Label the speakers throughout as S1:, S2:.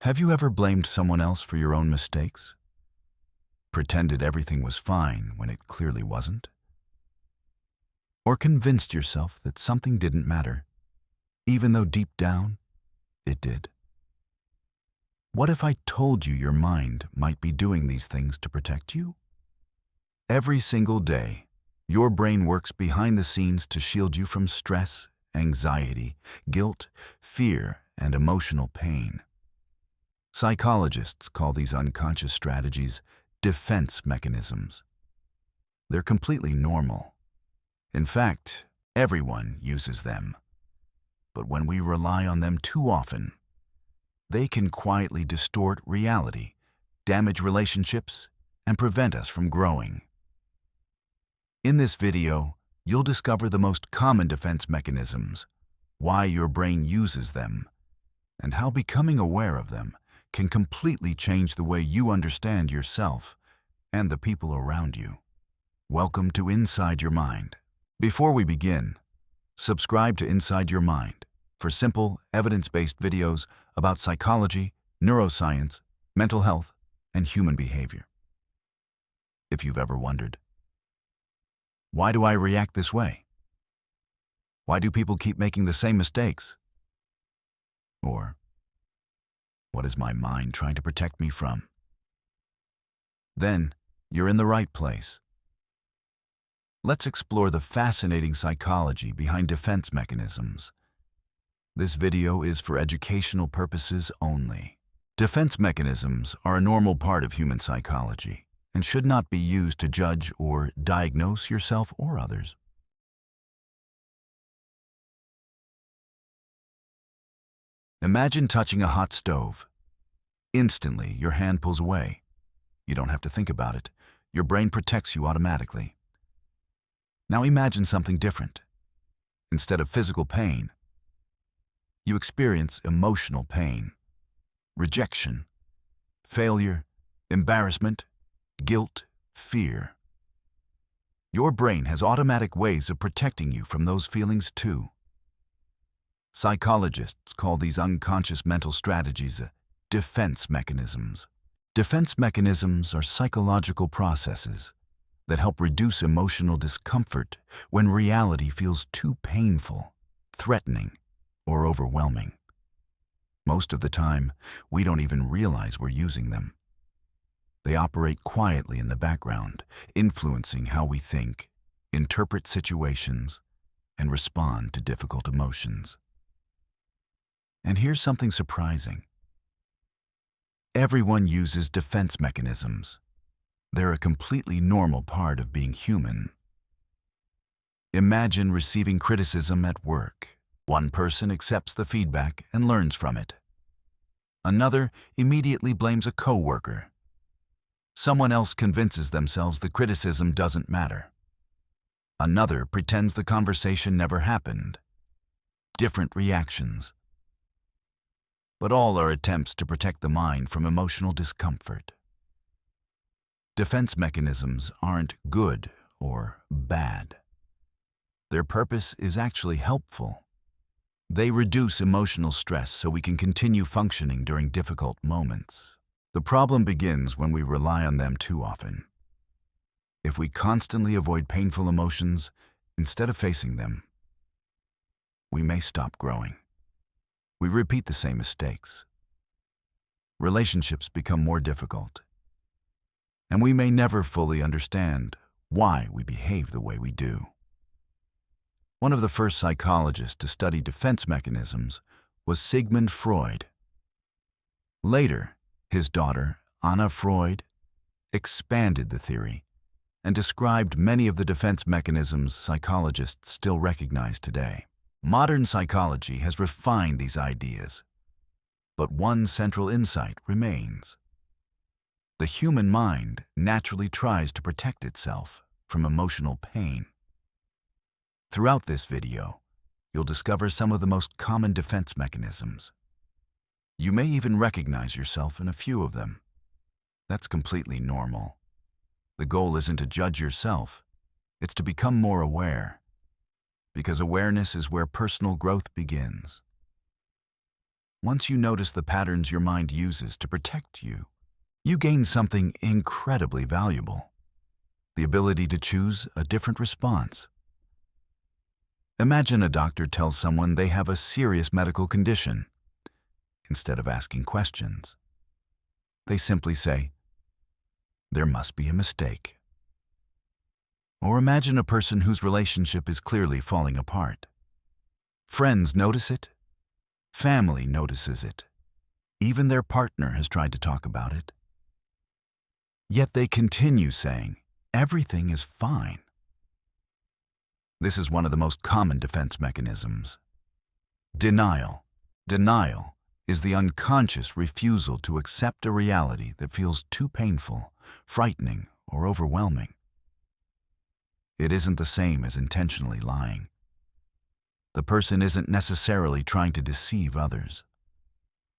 S1: Have you ever blamed someone else for your own mistakes? Pretended everything was fine when it clearly wasn't? Or convinced yourself that something didn't matter, even though deep down, it did? What if I told you your mind might be doing these things to protect you? Every single day, your brain works behind the scenes to shield you from stress, anxiety, guilt, fear, and emotional pain. Psychologists call these unconscious strategies defense mechanisms. They're completely normal. In fact, everyone uses them. But when we rely on them too often, they can quietly distort reality, damage relationships, and prevent us from growing. In this video, you'll discover the most common defense mechanisms, why your brain uses them, and how becoming aware of them can completely change the way you understand yourself and the people around you. Welcome to Inside Your Mind. Before we begin, subscribe to Inside Your Mind for simple, evidence-based videos about psychology, neuroscience, mental health, and human behavior. If you've ever wondered, why do I react this way? Why do people keep making the same mistakes? Or, what is my mind trying to protect me from? Then, you're in the right place. Let's explore the fascinating psychology behind defense mechanisms. This video is for educational purposes only. Defense mechanisms are a normal part of human psychology and should not be used to judge or diagnose yourself or others. Imagine touching a hot stove. Instantly, your hand pulls away. You don't have to think about it. Your brain protects you automatically. Now imagine something different. Instead of physical pain, you experience emotional pain, rejection, failure, embarrassment, guilt, fear. Your brain has automatic ways of protecting you from those feelings too. Psychologists call these unconscious mental strategies defense mechanisms. Defense mechanisms are psychological processes that help reduce emotional discomfort when reality feels too painful, threatening, or overwhelming. Most of the time, we don't even realize we're using them. They operate quietly in the background, influencing how we think, interpret situations, and respond to difficult emotions. And here's something surprising. Everyone uses defense mechanisms. They're a completely normal part of being human. Imagine receiving criticism at work. One person accepts the feedback and learns from it. Another immediately blames a coworker. Someone else convinces themselves the criticism doesn't matter. Another pretends the conversation never happened. Different reactions. But all are attempts to protect the mind from emotional discomfort. Defense mechanisms aren't good or bad. Their purpose is actually helpful. They reduce emotional stress so we can continue functioning during difficult moments. The problem begins when we rely on them too often. If we constantly avoid painful emotions instead of facing them, we may stop growing. We repeat the same mistakes. Relationships become more difficult. And we may never fully understand why we behave the way we do. One of the first psychologists to study defense mechanisms was Sigmund Freud. Later, his daughter, Anna Freud, expanded the theory and described many of the defense mechanisms psychologists still recognize today. Modern psychology has refined these ideas, but one central insight remains. The human mind naturally tries to protect itself from emotional pain. Throughout this video, you'll discover some of the most common defense mechanisms. You may even recognize yourself in a few of them. That's completely normal. The goal isn't to judge yourself, it's to become more aware. Because awareness is where personal growth begins. Once you notice the patterns your mind uses to protect you, you gain something incredibly valuable: the ability to choose a different response. Imagine a doctor tells someone they have a serious medical condition. Instead of asking questions, they simply say, "There must be a mistake." Or imagine a person whose relationship is clearly falling apart. Friends notice it. Family notices it. Even their partner has tried to talk about it. Yet they continue saying, "Everything is fine." This is one of the most common defense mechanisms: denial. Denial is the unconscious refusal to accept a reality that feels too painful, frightening, or overwhelming. It isn't the same as intentionally lying. The person isn't necessarily trying to deceive others.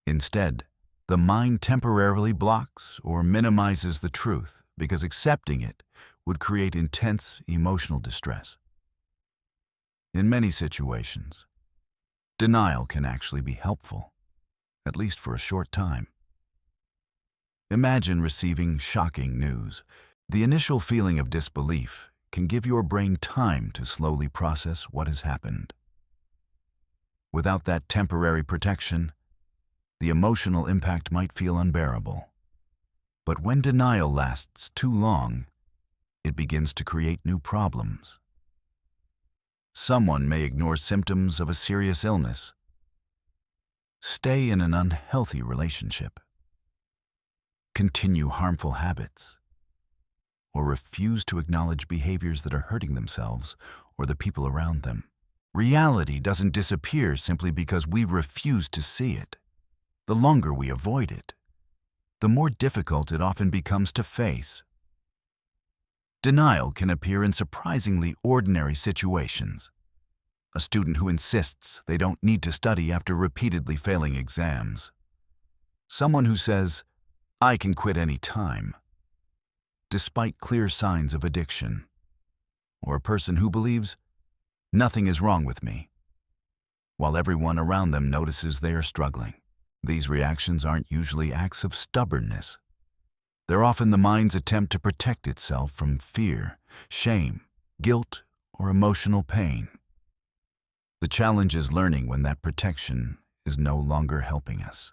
S1: Instead, the mind temporarily blocks or minimizes the truth because accepting it would create intense emotional distress. In many situations, denial can actually be helpful, at least for a short time. Imagine receiving shocking news. The initial feeling of disbelief can give your brain time to slowly process what has happened. Without that temporary protection, the emotional impact might feel unbearable. But when denial lasts too long, it begins to create new problems. Someone may ignore symptoms of a serious illness, stay in an unhealthy relationship, continue harmful habits, or refuse to acknowledge behaviors that are hurting themselves or the people around them. Reality doesn't disappear simply because we refuse to see it. The longer we avoid it, the more difficult it often becomes to face. Denial can appear in surprisingly ordinary situations. A student who insists they don't need to study after repeatedly failing exams. Someone who says, "I can quit any time," despite clear signs of addiction. Or a person who believes, "Nothing is wrong with me," while everyone around them notices they are struggling. These reactions aren't usually acts of stubbornness. They're often the mind's attempt to protect itself from fear, shame, guilt, or emotional pain. The challenge is learning when that protection is no longer helping us.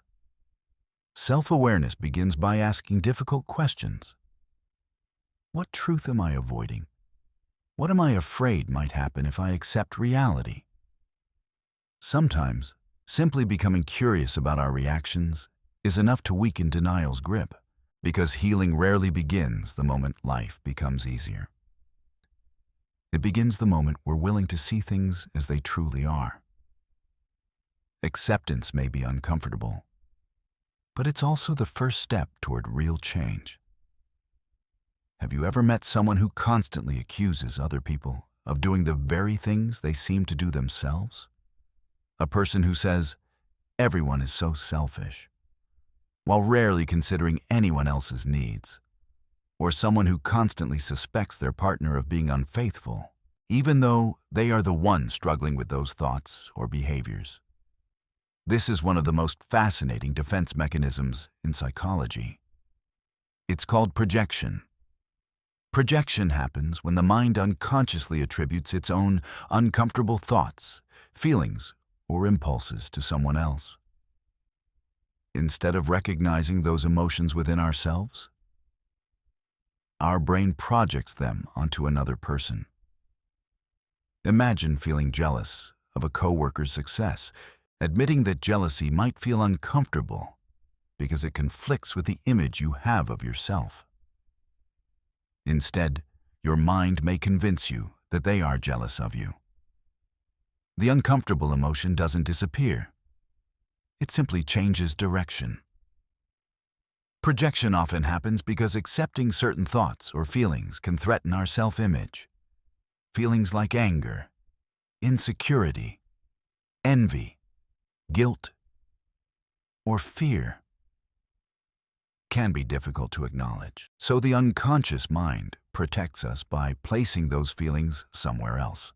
S1: Self-awareness begins by asking difficult questions. What truth am I avoiding? What am I afraid might happen if I accept reality? Sometimes, simply becoming curious about our reactions is enough to weaken denial's grip, because healing rarely begins the moment life becomes easier. It begins the moment we're willing to see things as they truly are. Acceptance may be uncomfortable, but it's also the first step toward real change. Have you ever met someone who constantly accuses other people of doing the very things they seem to do themselves? A person who says, "Everyone is so selfish," while rarely considering anyone else's needs. Or someone who constantly suspects their partner of being unfaithful, even though they are the one struggling with those thoughts or behaviors. This is one of the most fascinating defense mechanisms in psychology. It's called projection. Projection happens when the mind unconsciously attributes its own uncomfortable thoughts, feelings, or impulses to someone else. Instead of recognizing those emotions within ourselves, our brain projects them onto another person. Imagine feeling jealous of a coworker's success. Admitting that jealousy might feel uncomfortable because it conflicts with the image you have of yourself. Instead, your mind may convince you that they are jealous of you. The uncomfortable emotion doesn't disappear. It simply changes direction. Projection often happens because accepting certain thoughts or feelings can threaten our self-image. Feelings like anger, insecurity, envy, guilt, or fear can be difficult to acknowledge. So the unconscious mind protects us by placing those feelings somewhere else.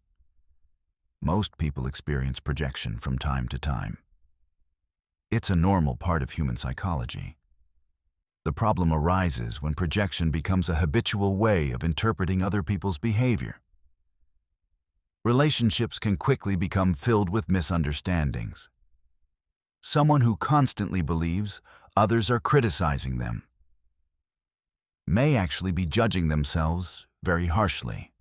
S1: Most people experience projection from time to time. It's a normal part of human psychology. The problem arises when projection becomes a habitual way of interpreting other people's behavior. Relationships can quickly become filled with misunderstandings. Someone who constantly believes others are criticizing them may actually be judging themselves very harshly.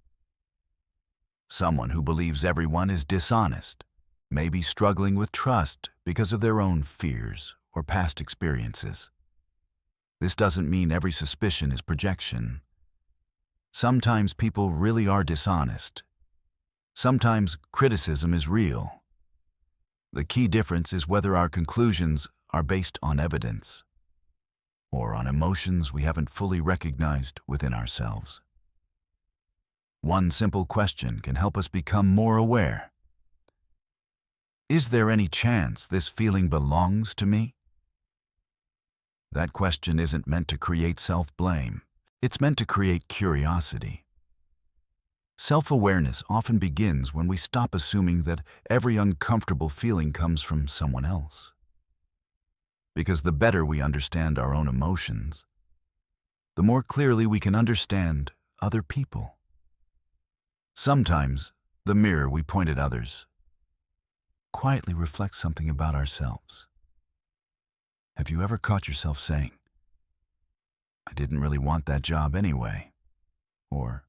S1: Someone who believes everyone is dishonest may be struggling with trust because of their own fears or past experiences. This doesn't mean every suspicion is projection. Sometimes people really are dishonest. Sometimes criticism is real. The key difference is whether our conclusions are based on evidence or on emotions we haven't fully recognized within ourselves. One simple question can help us become more aware. Is there any chance this feeling belongs to me? That question isn't meant to create self-blame. It's meant to create curiosity. Self-awareness often begins when we stop assuming that every uncomfortable feeling comes from someone else. Because the better we understand our own emotions, the more clearly we can understand other people. Sometimes, the mirror we point at others quietly reflects something about ourselves. Have you ever caught yourself saying, "I didn't really want that job anyway," or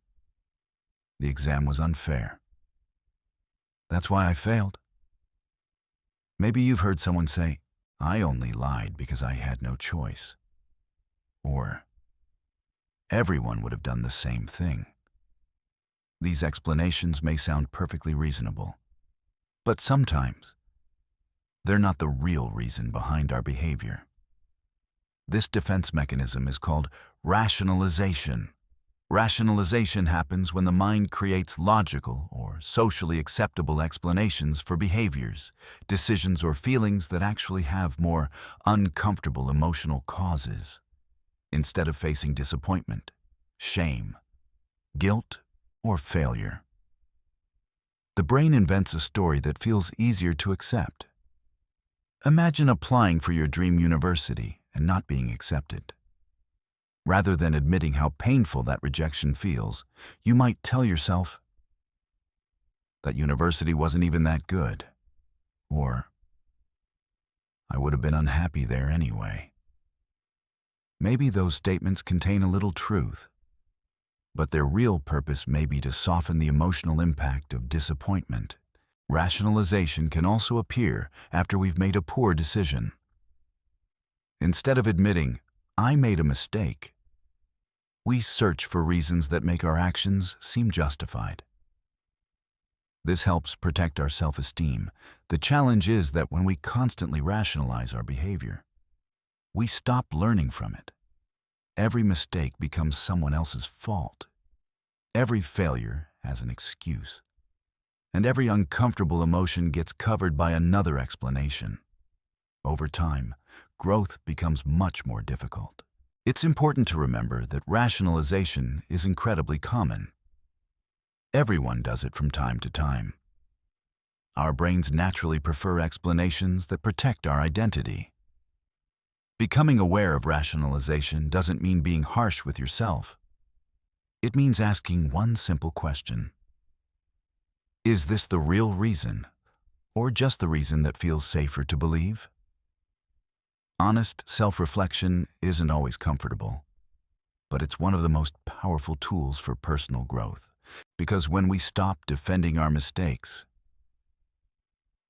S1: "The exam was unfair. That's why I failed"? Maybe you've heard someone say, "I only lied because I had no choice," or "Everyone would have done the same thing." These explanations may sound perfectly reasonable, but sometimes they're not the real reason behind our behavior. This defense mechanism is called rationalization. Rationalization happens when the mind creates logical or socially acceptable explanations for behaviors, decisions, or feelings that actually have more uncomfortable emotional causes. Instead of facing disappointment, shame, guilt, or failure, the brain invents a story that feels easier to accept. Imagine applying for your dream university and not being accepted. Rather than admitting how painful that rejection feels, you might tell yourself, "That university wasn't even that good," or "I would have been unhappy there anyway." Maybe those statements contain a little truth, but their real purpose may be to soften the emotional impact of disappointment. Rationalization can also appear after we've made a poor decision. Instead of admitting, "I made a mistake," we search for reasons that make our actions seem justified. This helps protect our self-esteem. The challenge is that when we constantly rationalize our behavior, we stop learning from it. Every mistake becomes someone else's fault. Every failure has an excuse. And every uncomfortable emotion gets covered by another explanation. Over time, growth becomes much more difficult. It's important to remember that rationalization is incredibly common. Everyone does it from time to time. Our brains naturally prefer explanations that protect our identity. Becoming aware of rationalization doesn't mean being harsh with yourself. It means asking one simple question. Is this the real reason, or just the reason that feels safer to believe? Honest self-reflection isn't always comfortable, but it's one of the most powerful tools for personal growth. Because when we stop defending our mistakes,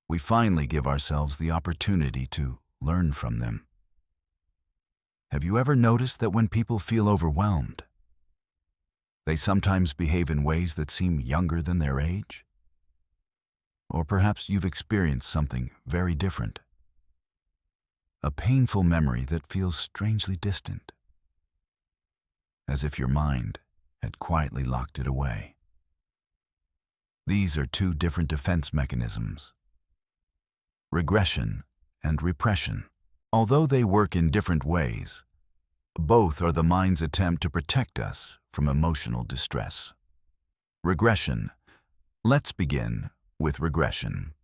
S1: we finally give ourselves the opportunity to learn from them. Have you ever noticed that when people feel overwhelmed, they sometimes behave in ways that seem younger than their age? Or perhaps you've experienced something very different. A painful memory that feels strangely distant, as if your mind had quietly locked it away. These are two different defense mechanisms: regression and repression. Although they work in different ways, both are the mind's attempt to protect us from emotional distress. Regression. Let's begin with regression.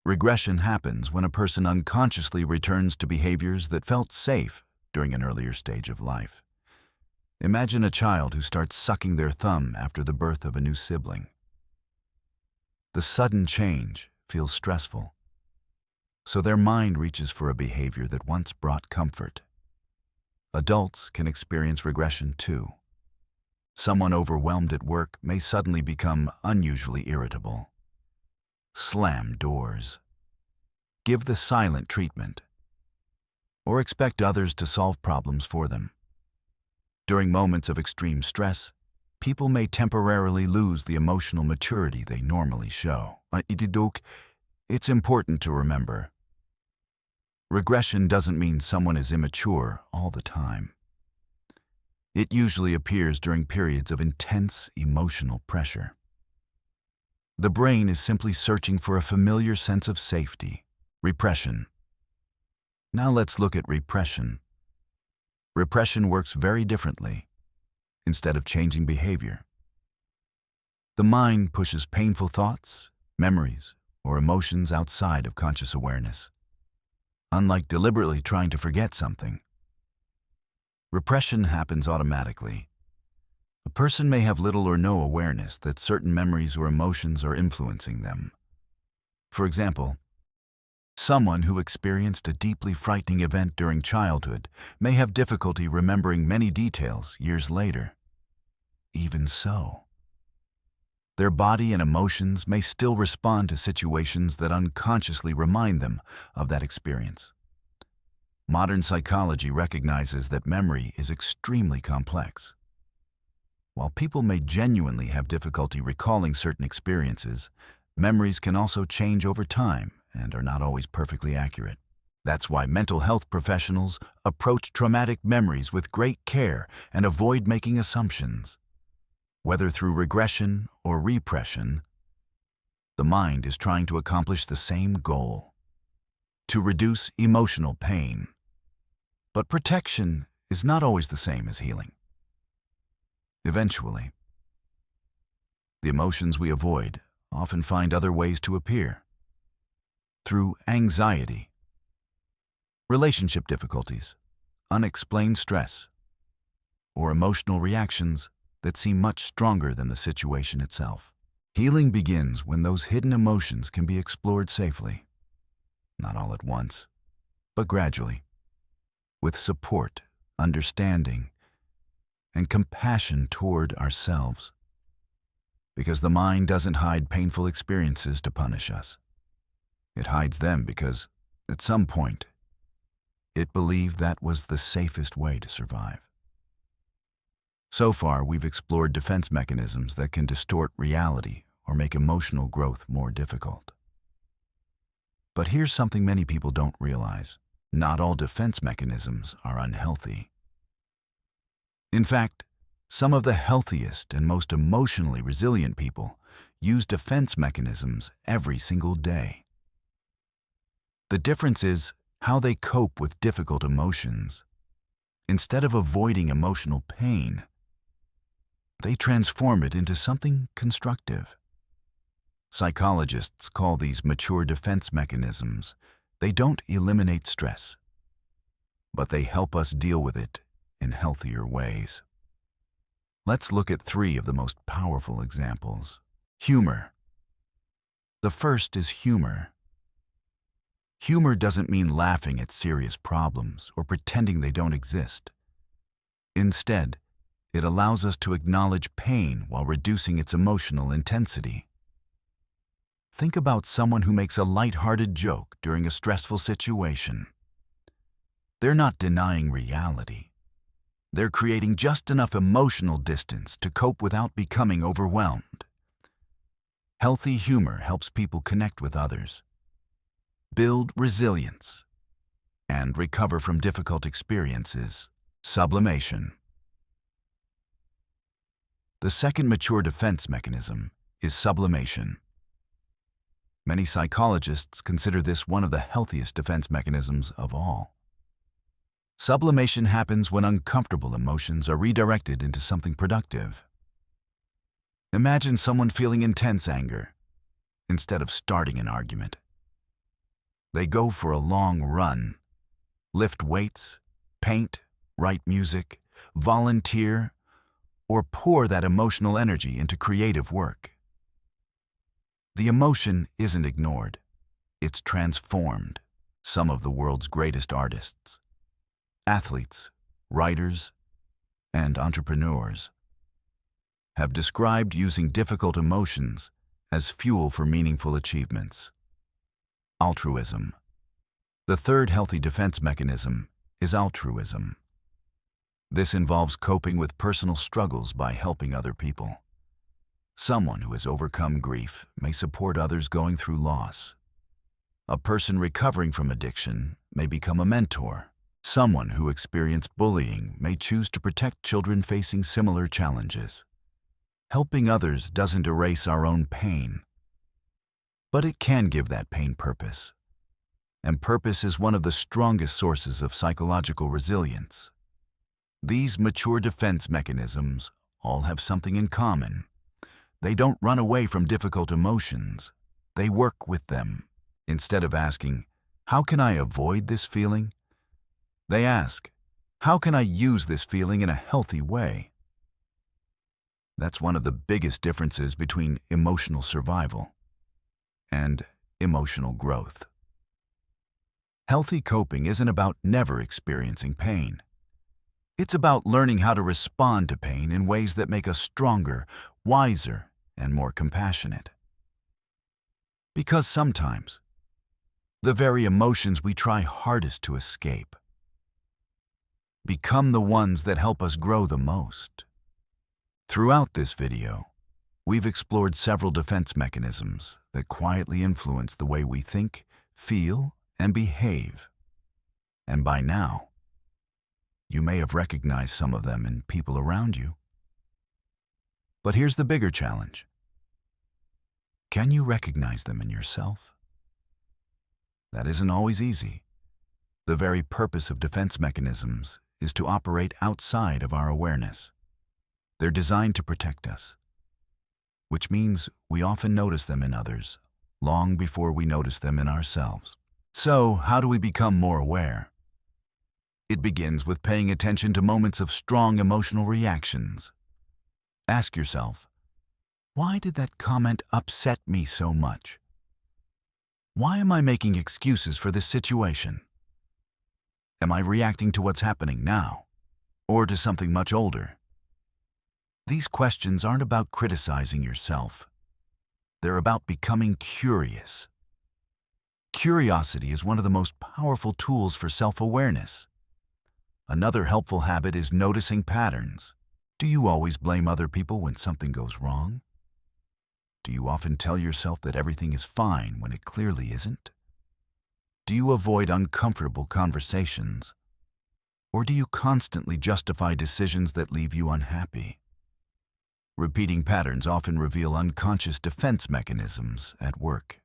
S1: Regression happens when a person unconsciously returns to behaviors that felt safe during an earlier stage of life. Imagine a child who starts sucking their thumb after the birth of a new sibling. The sudden change feels stressful, so their mind reaches for a behavior that once brought comfort. Adults can experience regression too. Someone overwhelmed at work may suddenly become unusually irritable. Slam doors. Give the silent treatment. Or expect others to solve problems for them. During moments of extreme stress, people may temporarily lose the emotional maturity they normally show. It's important to remember, regression doesn't mean someone is immature all the time. It usually appears during periods of intense emotional pressure. The brain is simply searching for a familiar sense of safety. Repression. Now let's look at repression. Repression works very differently. Instead of changing behavior, the mind pushes painful thoughts, memories, or emotions outside of conscious awareness. Unlike deliberately trying to forget something, repression happens automatically. A person may have little or no awareness that certain memories or emotions are influencing them. For example, someone who experienced a deeply frightening event during childhood may have difficulty remembering many details years later. Even so, their body and emotions may still respond to situations that unconsciously remind them of that experience. Modern psychology recognizes that memory is extremely complex. While people may genuinely have difficulty recalling certain experiences, memories can also change over time and are not always perfectly accurate. That's why mental health professionals approach traumatic memories with great care and avoid making assumptions. Whether through regression or repression, the mind is trying to accomplish the same goal: to reduce emotional pain. But protection is not always the same as healing. Eventually, the emotions we avoid often find other ways to appear. Through anxiety, relationship difficulties, unexplained stress, or emotional reactions that seem much stronger than the situation itself. Healing begins when those hidden emotions can be explored safely. Not all at once, but gradually, with support, understanding, and compassion toward ourselves. Because the mind doesn't hide painful experiences to punish us. It hides them because, at some point, it believed that was the safest way to survive. So far, we've explored defense mechanisms that can distort reality or make emotional growth more difficult. But here's something many people don't realize. Not all defense mechanisms are unhealthy. In fact, some of the healthiest and most emotionally resilient people use defense mechanisms every single day. The difference is how they cope with difficult emotions. Instead of avoiding emotional pain, they transform it into something constructive. Psychologists call these mature defense mechanisms. They don't eliminate stress, but they help us deal with it in healthier ways. Let's look at 3 of the most powerful examples. Humor. The first is humor. Humor doesn't mean laughing at serious problems or pretending they don't exist. Instead, it allows us to acknowledge pain while reducing its emotional intensity. Think about someone who makes a lighthearted joke during a stressful situation. They're not denying reality. They're creating just enough emotional distance to cope without becoming overwhelmed. Healthy humor helps people connect with others, build resilience, and recover from difficult experiences. Sublimation. The second mature defense mechanism is sublimation. Many psychologists consider this one of the healthiest defense mechanisms of all. Sublimation happens when uncomfortable emotions are redirected into something productive. Imagine someone feeling intense anger. Instead of starting an argument, They go for a long run, lift weights, paint, write music, volunteer, or pour that emotional energy into creative work. The emotion isn't ignored, it's transformed. Some of the world's greatest artists, athletes, writers, and entrepreneurs have described using difficult emotions as fuel for meaningful achievements. Altruism. The third healthy defense mechanism is altruism. This involves coping with personal struggles by helping other people. Someone who has overcome grief may support others going through loss. A person recovering from addiction may become a mentor. Someone who experienced bullying may choose to protect children facing similar challenges. Helping others doesn't erase our own pain, but it can give that pain purpose. And purpose is one of the strongest sources of psychological resilience. These mature defense mechanisms all have something in common. They don't run away from difficult emotions. They work with them. Instead of asking, "How can I avoid this feeling?" they ask, "How can I use this feeling in a healthy way?" That's one of the biggest differences between emotional survival and emotional growth. Healthy coping isn't about never experiencing pain. It's about learning how to respond to pain in ways that make us stronger, wiser, and more compassionate. Because sometimes, the very emotions we try hardest to escape become the ones that help us grow the most. Throughout this video, we've explored several defense mechanisms that quietly influence the way we think, feel, and behave. And by now, you may have recognized some of them in people around you. But here's the bigger challenge. Can you recognize them in yourself? That isn't always easy. The very purpose of defense mechanisms is to operate outside of our awareness. They're designed to protect us, which means we often notice them in others long before we notice them in ourselves. So, how do we become more aware? It begins with paying attention to moments of strong emotional reactions. Ask yourself, why did that comment upset me so much? Why am I making excuses for this situation? Am I reacting to what's happening now, or to something much older? These questions aren't about criticizing yourself. They're about becoming curious. Curiosity is one of the most powerful tools for self-awareness. Another helpful habit is noticing patterns. Do you always blame other people when something goes wrong? Do you often tell yourself that everything is fine when it clearly isn't? Do you avoid uncomfortable conversations? Or do you constantly justify decisions that leave you unhappy? Repeating patterns often reveal unconscious defense mechanisms at work.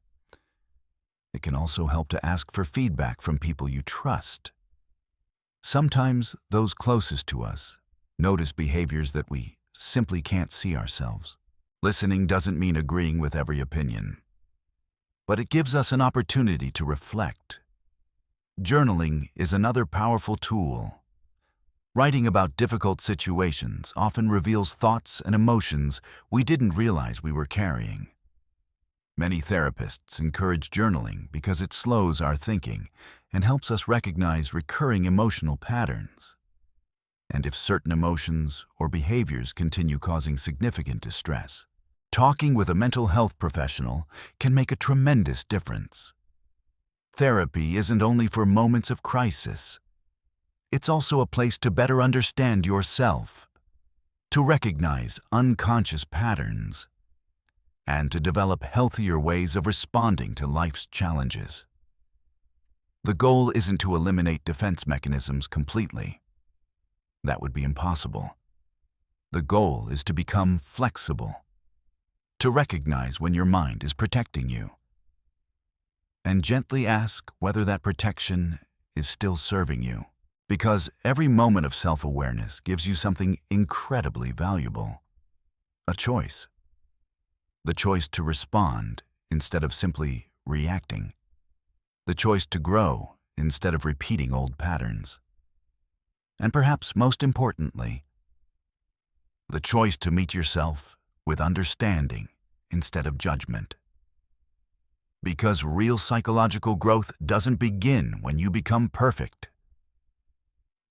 S1: It can also help to ask for feedback from people you trust. Sometimes those closest to us notice behaviors that we simply can't see ourselves. Listening doesn't mean agreeing with every opinion, but it gives us an opportunity to reflect. Journaling is another powerful tool. Writing about difficult situations often reveals thoughts and emotions we didn't realize we were carrying. Many therapists encourage journaling because it slows our thinking and helps us recognize recurring emotional patterns. And if certain emotions or behaviors continue causing significant distress, talking with a mental health professional can make a tremendous difference. Therapy isn't only for moments of crisis. It's also a place to better understand yourself, to recognize unconscious patterns, and to develop healthier ways of responding to life's challenges. The goal isn't to eliminate defense mechanisms completely. That would be impossible. The goal is to become flexible, to recognize when your mind is protecting you, and gently ask whether that protection is still serving you. Because every moment of self-awareness gives you something incredibly valuable. A choice. The choice to respond instead of simply reacting. the choice to grow instead of repeating old patterns. And perhaps most importantly, the choice to meet yourself with understanding instead of judgment. Because real psychological growth doesn't begin when you become perfect.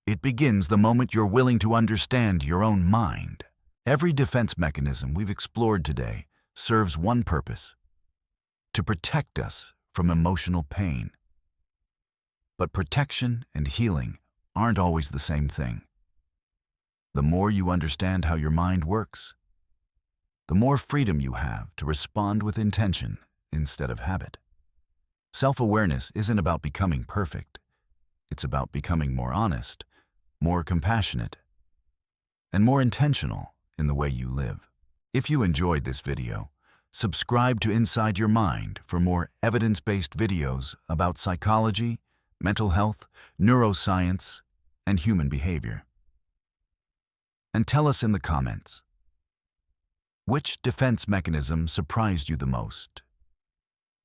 S1: It begins the moment you're willing to understand your own mind. Every defense mechanism we've explored today serves one purpose: to protect us from emotional pain. But protection and healing aren't always the same thing. The more you understand how your mind works, the more freedom you have to respond with intention instead of habit. Self-awareness isn't about becoming perfect. It's about becoming more honest, more compassionate, and more intentional in the way you live. If you enjoyed this video, subscribe to Inside Your Mind for more evidence-based videos about psychology, mental health, neuroscience, and human behavior. And tell us in the comments, which defense mechanism surprised you the most?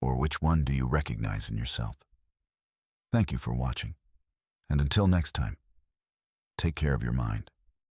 S1: Or which one do you recognize in yourself? Thank you for watching. And until next time, take care of your mind.